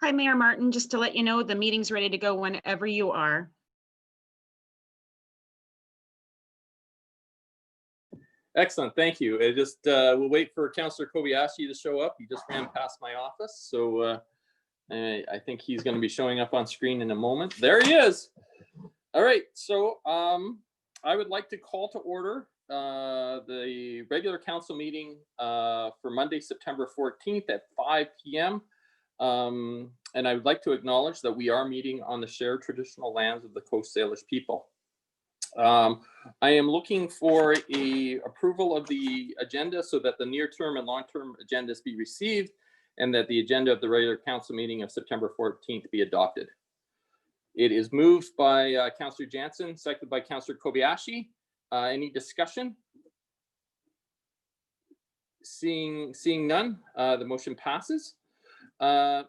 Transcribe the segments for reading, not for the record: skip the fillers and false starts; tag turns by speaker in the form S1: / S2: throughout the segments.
S1: Hi, Mayor Martin. Just to let you know, the meeting's ready to go whenever you are.
S2: Excellent, thank you. We'll wait for Councillor Kobayashi to show up. He just ran past my office, so I think he's going to be showing up on screen in a moment. There he is. All right, so I would like to call to order the regular council meeting for Monday, September 14th at 5 p.m. And I would like to acknowledge that we are meeting on the shared traditional lands of the Coast Salish people. I am looking for a approval of the agenda so that the near-term and long-term agendas be received and that the agenda of the regular council meeting of September 14th be adopted. It is moved by Councillor Jansen, seconded by Councillor Kobayashi. Any discussion? Seeing none, the motion passes.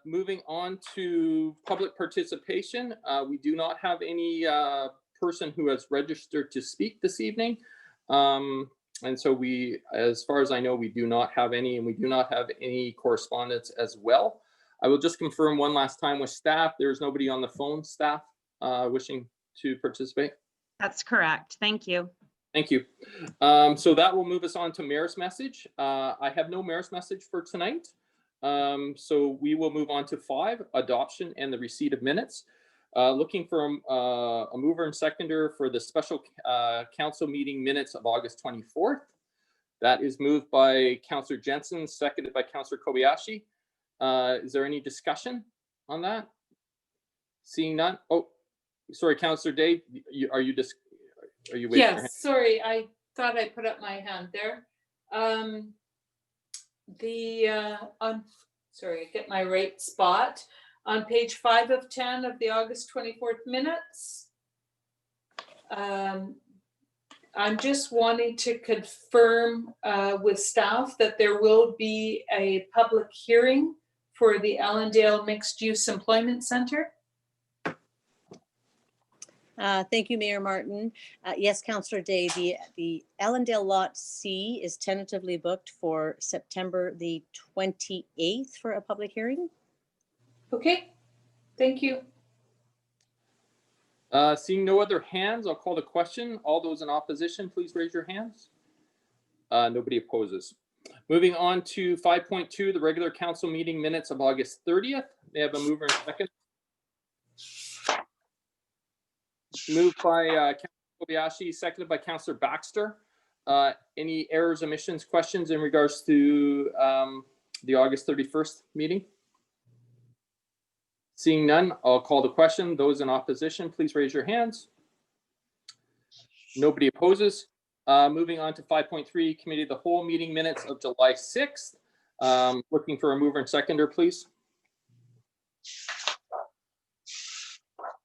S2: Moving on to public participation, we do not have any person who has registered to speak this evening. And so as far as I know, we do not have any, and we do not have any correspondence as well. I will just confirm one last time with staff. There's nobody on the phone, staff, wishing to participate.
S1: That's correct. Thank you.
S2: Thank you. So that will move us on to mayor's message. I have no mayor's message for tonight. So we will move on to 5, adoption and the receipt of minutes. Looking for a mover and seconder for the special council meeting minutes of August 24th. That is moved by Councillor Jensen, seconded by Councillor Kobayashi. Is there any discussion on that? Seeing none. Oh, sorry, Councillor Day, are you waiting?
S3: Yes, sorry, I thought I put up my hand there. Sorry, I get my right spot. On page 5 of 10 of the August 24th minutes, I'm just wanting to confirm with staff that there will be a public hearing for the Allendale Mixed Use Employment Center.
S4: Thank you, Mayor Martin. Yes, Councillor Day, the Allendale Lot C is tentatively booked for September the 28th for a public hearing.
S3: Okay, thank you.
S2: Seeing no other hands, I'll call the question. All those in opposition, please raise your hands. Nobody opposes. Moving on to 5.2, the regular council meeting minutes of August 30th. May I have a mover and second? Moved by Councillor Kobayashi, seconded by Councillor Baxter. Any errors, omissions, questions in regards to the August 31st meeting? Seeing none, I'll call the question. Those in opposition, please raise your hands. Nobody opposes. Moving on to 5.3, Committee of the Whole meeting minutes of July 6th. Looking for a mover and seconder, please.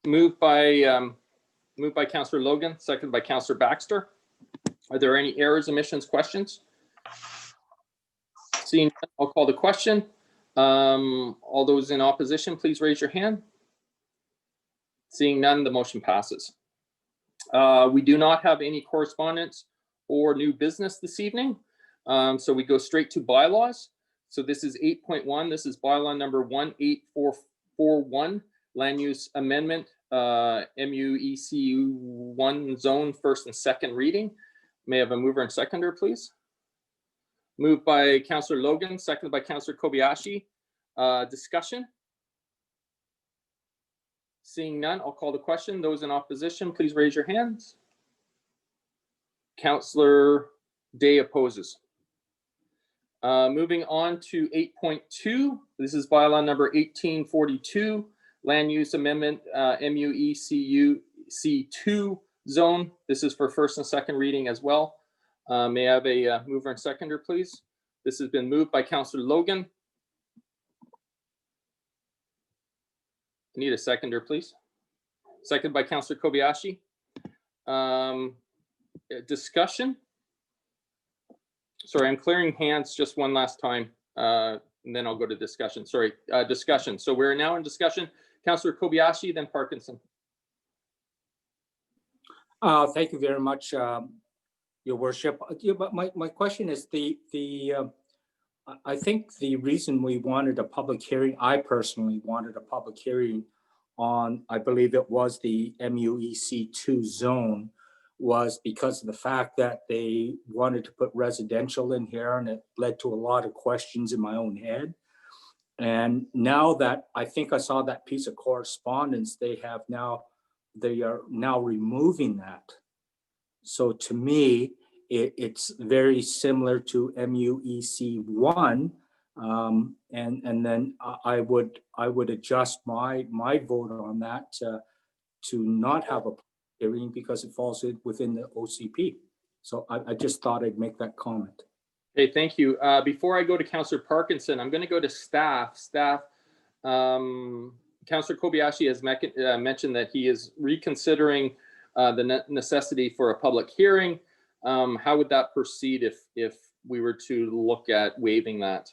S2: Moved by Councillor Logan, seconded by Councillor Baxter. Are there any errors, omissions, questions? Seeing none, I'll call the question. All those in opposition, please raise your hand. Seeing none, the motion passes. We do not have any correspondence or new business this evening. So we go straight to bylaws. So this is 8.1. This is bylaw number 18441, land use amendment, MUEC1 zone, first and second reading. May I have a mover and seconder, please? Moved by Councillor Logan, seconded by Councillor Kobayashi. Discussion? Seeing none, I'll call the question. Those in opposition, please raise your hands. Councillor Day opposes. Moving on to 8.2. This is bylaw number 1842, land use amendment, MUEC2 zone. This is for first and second reading as well. May I have a mover and seconder, please? This has been moved by Councillor Logan. I need a seconder, please. Second by Councillor Kobayashi. Discussion? Sorry, I'm clearing hands just one last time, and then I'll go to discussion. Sorry, discussion. So we're now in discussion. Councillor Kobayashi, then Parkinson.
S5: Thank you very much, Your Worship. But my question is the I think the reason we wanted a public hearing, I personally wanted a public hearing on, I believe it was the MUEC2 zone, was because of the fact that they wanted to put residential in here, and it led to a lot of questions in my own head. And now that I think I saw that piece of correspondence, they are now removing that. So to me, it's very similar to MUEC1, and then I would adjust my vote on that to not have a hearing because it falls within the OCP. So I just thought I'd make that comment.
S2: Okay, thank you. Before I go to Councillor Parkinson, I'm going to go to staff. Councillor Kobayashi has mentioned that he is reconsidering the necessity for a public hearing. How would that proceed if we were to look at waiving that?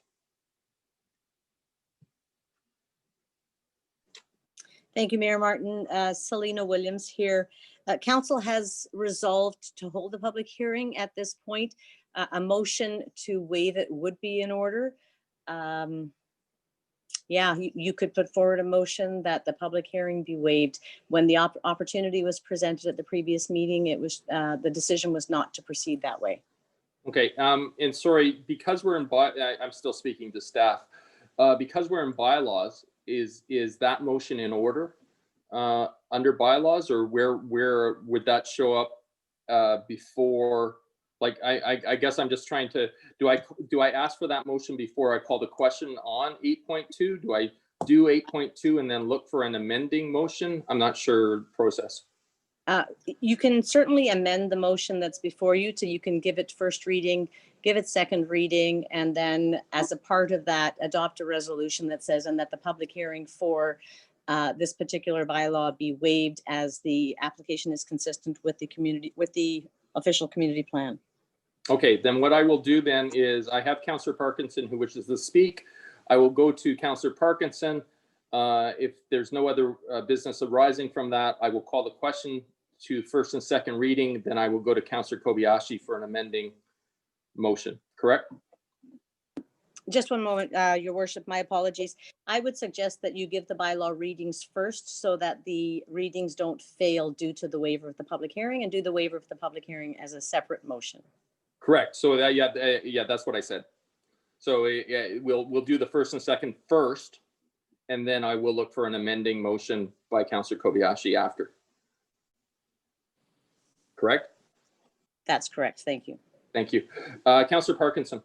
S4: Thank you, Mayor Martin. Selena Williams here. Council has resolved to hold a public hearing at this point. A motion to waive it would be in order. Yeah, you could put forward a motion that the public hearing be waived. When the opportunity was presented at the previous meeting, it was the decision was not to proceed that way. Okay,
S2: and sorry, because we're in I'm still speaking to staff. Because we're in bylaws, is that motion in order under bylaws, or where would that show up before? Like, I guess I'm just trying to, do I ask for that motion before I call the question on 8.2? Do I do 8.2 and then look for an amending motion? I'm not sure process.
S4: You can certainly amend the motion that's before you, so you can give it first reading, give it second reading, and then as a part of that, adopt a resolution that says, and that the public hearing for this particular bylaw be waived as the application is consistent with the official community plan.
S2: Okay, then what I will do then is I have Councillor Parkinson who wishes to speak. I will go to Councillor Parkinson. If there's no other business arising from that, I will call the question to first and second reading. Then I will go to Councillor Kobayashi for an amending motion, correct?
S4: Just one moment, Your Worship, my apologies. I would suggest that you give the bylaw readings first so that the readings don't fail due to the waiver of the public hearing, and do the waiver of the public hearing as a separate motion.
S2: Correct. So that, yeah, that's what I said. So yeah, we'll do the first and second first, and then I will look for an amending motion by Councillor Kobayashi after. Correct?
S4: That's correct. Thank you.
S2: Thank you. Councillor Parkinson.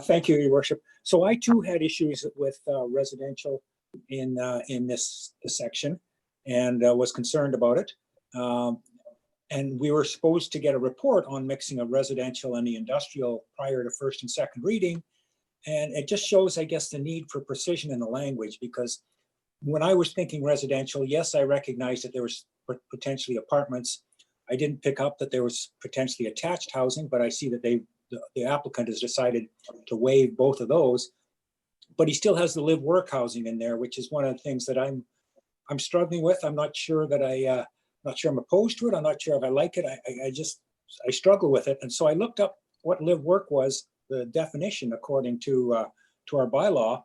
S6: Thank you, Your Worship. So I too had issues with residential in this section, and was concerned about it. And we were supposed to get a report on mixing of residential and the industrial prior to first and second reading. And it just shows, I guess, the need for precision in the language, because when I was thinking residential, yes, I recognized that there was potentially apartments. I didn't pick up that there was potentially attached housing, but I see that the applicant has decided to waive both of those. But he still has the live work housing in there, which is one of the things that I'm struggling with. I'm not sure that I'm opposed to it. I'm not sure if I like it. I struggle with it. And so I looked up what live work was, the definition according to our bylaw.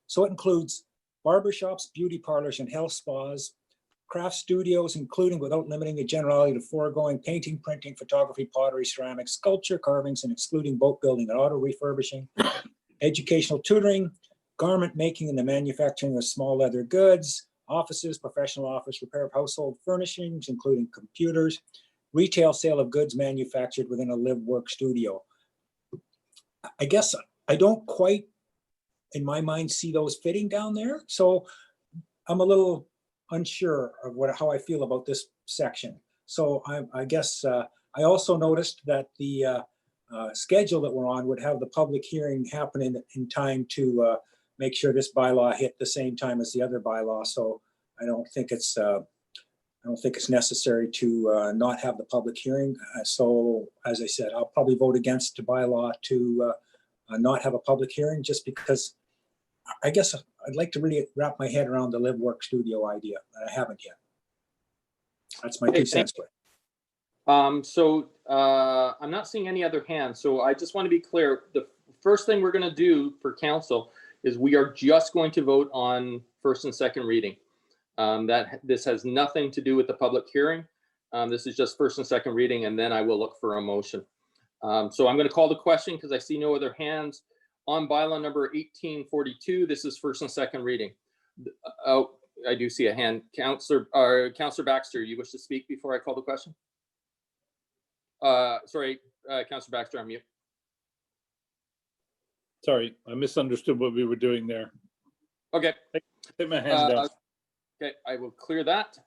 S6: So it includes barbershops, beauty parlors, and health spas, craft studios, including without limiting the generality to foregoing, painting, printing, photography, pottery, ceramics, sculpture, carvings, and excluding boat building and auto refurbishing, educational tutoring, garment making and the manufacturing of small leather goods, offices, professional office, repair of household furnishings, including computers, retail sale of goods manufactured within a live work studio. I guess I don't quite, in my mind, see those fitting down there. So I'm a little unsure of how I feel about this section. So I guess I also noticed that the schedule that we're on would have the public hearing happen in time to make sure this bylaw hit the same time as the other bylaw. So I don't think it's necessary to not have the public hearing. So as I said, I'll probably vote against the bylaw to not have a public hearing, just because I guess I'd like to really wrap my head around the live work studio idea, but I haven't yet. That's my 2 cents.
S2: I'm not seeing any other hands, so I just want to be clear. The first thing we're going to do for council is we are just going to vote on first and second reading. This has nothing to do with the public hearing. This is just first and second reading, and then I will look for a motion. So I'm going to call the question because I see no other hands on bylaw number 1842. This is first and second reading. Oh, I do see a hand. Councillor Baxter, you wish to speak before I call the question? Sorry, Councillor Baxter, on mute.
S7: Sorry, I misunderstood what we were doing there.
S2: Okay.
S7: Take my hand down.
S2: Okay, I will clear that.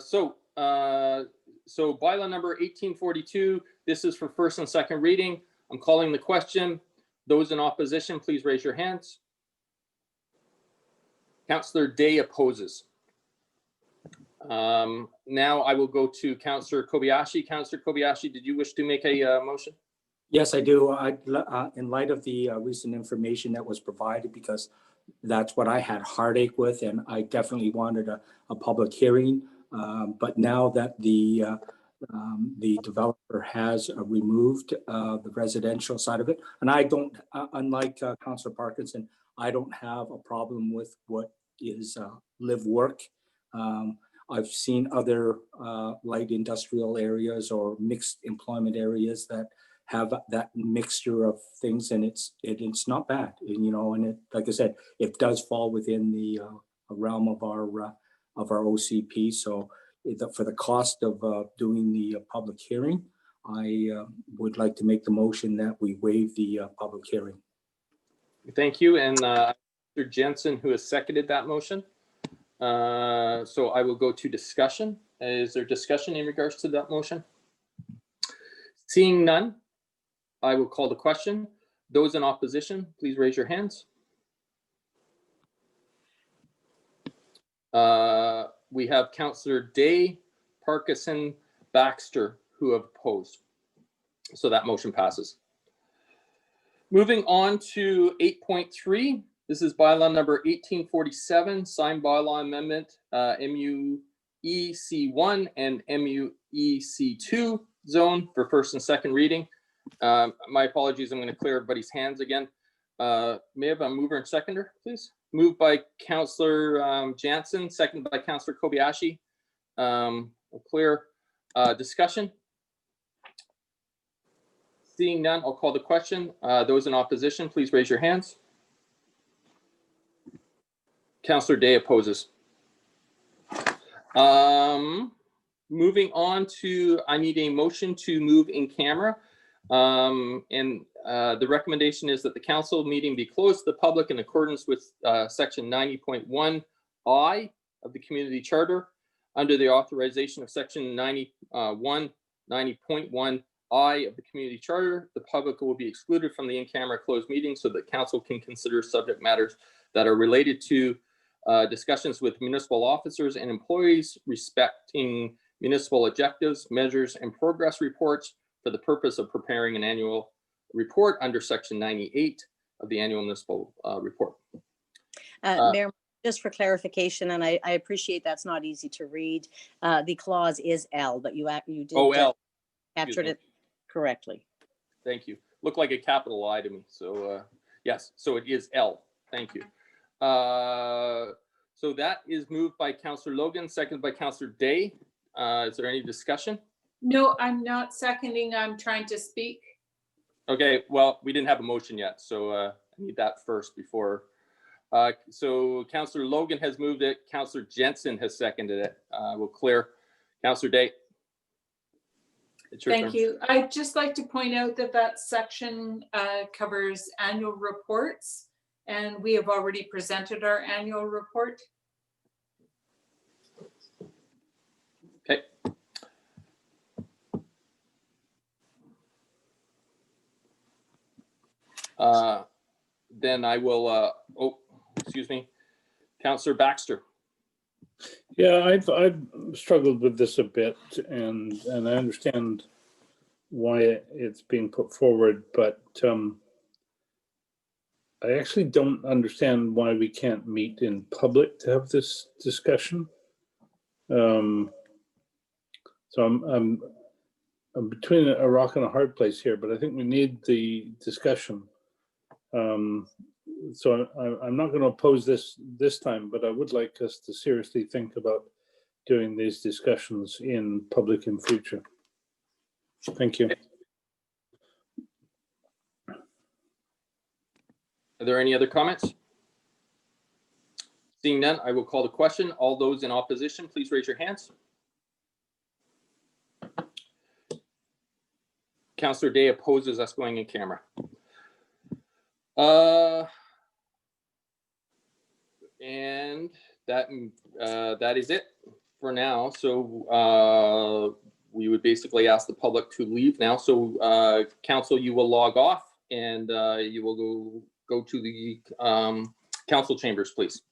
S2: So bylaw number 1842, this is for first and second reading. I'm calling the question. Those in opposition, please raise your hands. Councillor Day opposes. Now I will go to Councillor Kobayashi. Councillor Kobayashi, did you wish to make a motion?
S5: Yes, I do. In light of the recent information that was provided, because that's what I had heartache with, and I definitely wanted a public hearing. But now that the developer has removed the residential side of it, and I don't, unlike Councillor Parkinson, I don't have a problem with what is live work. I've seen other light industrial areas or mixed employment areas that have that mixture of things, and it's not bad, you know. And it, like I said, it does fall within the realm of our OCP. So for the cost of doing the public hearing, I would like to make the motion that we waive the public hearing.
S2: Thank you. And Mr. Jensen, who has seconded that motion. So I will go to discussion. Is there discussion in regards to that motion? Seeing none, I will call the question. Those in opposition, please raise your hands. We have Councillor Day, Parkinson, Baxter, who have opposed. So that motion passes. Moving on to 8.3. This is bylaw number 1847, signed bylaw amendment, MUEC1 and MUEC2 zone for first and second reading. My apologies, I'm going to clear everybody's hands again. May I have a mover and seconder, please? Moved by Councillor Jansen, seconded by Councillor Kobayashi. Clear discussion. Seeing none, I'll call the question. Those in opposition, please raise your hands. Councillor Day opposes. Moving on to, I need a motion to move in camera. The recommendation is that the council meeting be closed to the public in accordance with section 90.1I of the community charter. Under the authorization of section 90.1I of the community charter, the public will be excluded from the in-camera closed meeting so that council can consider subject matters that are related to discussions with municipal officers and employees respecting municipal objectives, measures, and progress reports for the purpose of preparing an annual report under section 98 of the annual municipal report.
S4: Mayor, just for clarification, and I appreciate that's not easy to read, the clause is L, but you did
S2: L.
S4: captured it correctly.
S2: Thank you. Looked like a capital I to me. So yes, so it is L. Thank you. So that is moved by Councillor Logan, seconded by Councillor Day. Is there any discussion?
S3: No, I'm not seconding. I'm trying to speak.
S2: Okay, well, we didn't have a motion yet, so I need that first before. So Councillor Logan has moved it. Councillor Jensen has seconded it. We'll clear. Councillor Day. It's your
S3: Thank
S2: turn.
S3: you. I'd just like to point out that that section covers annual reports, and we have already presented our annual report.
S2: Okay. Then I will, oh, excuse me, Councillor Baxter.
S7: Yeah, I've struggled with this a bit, and I understand why it's being put forward, but I actually don't understand why we can't meet in public to have this discussion. So I'm between a rock and a hard place here, but I think we need the discussion. So I'm not going to oppose this time, but I would like us to seriously think about doing these discussions in public in future. Thank you.
S2: Are there any other comments? Seeing none, I will call the question. All those in opposition, please raise your hands. Councillor Day opposes us going in camera. And that is it for now. So we would basically ask the public to leave now. So council, you will log off and you will go to the council chambers, please.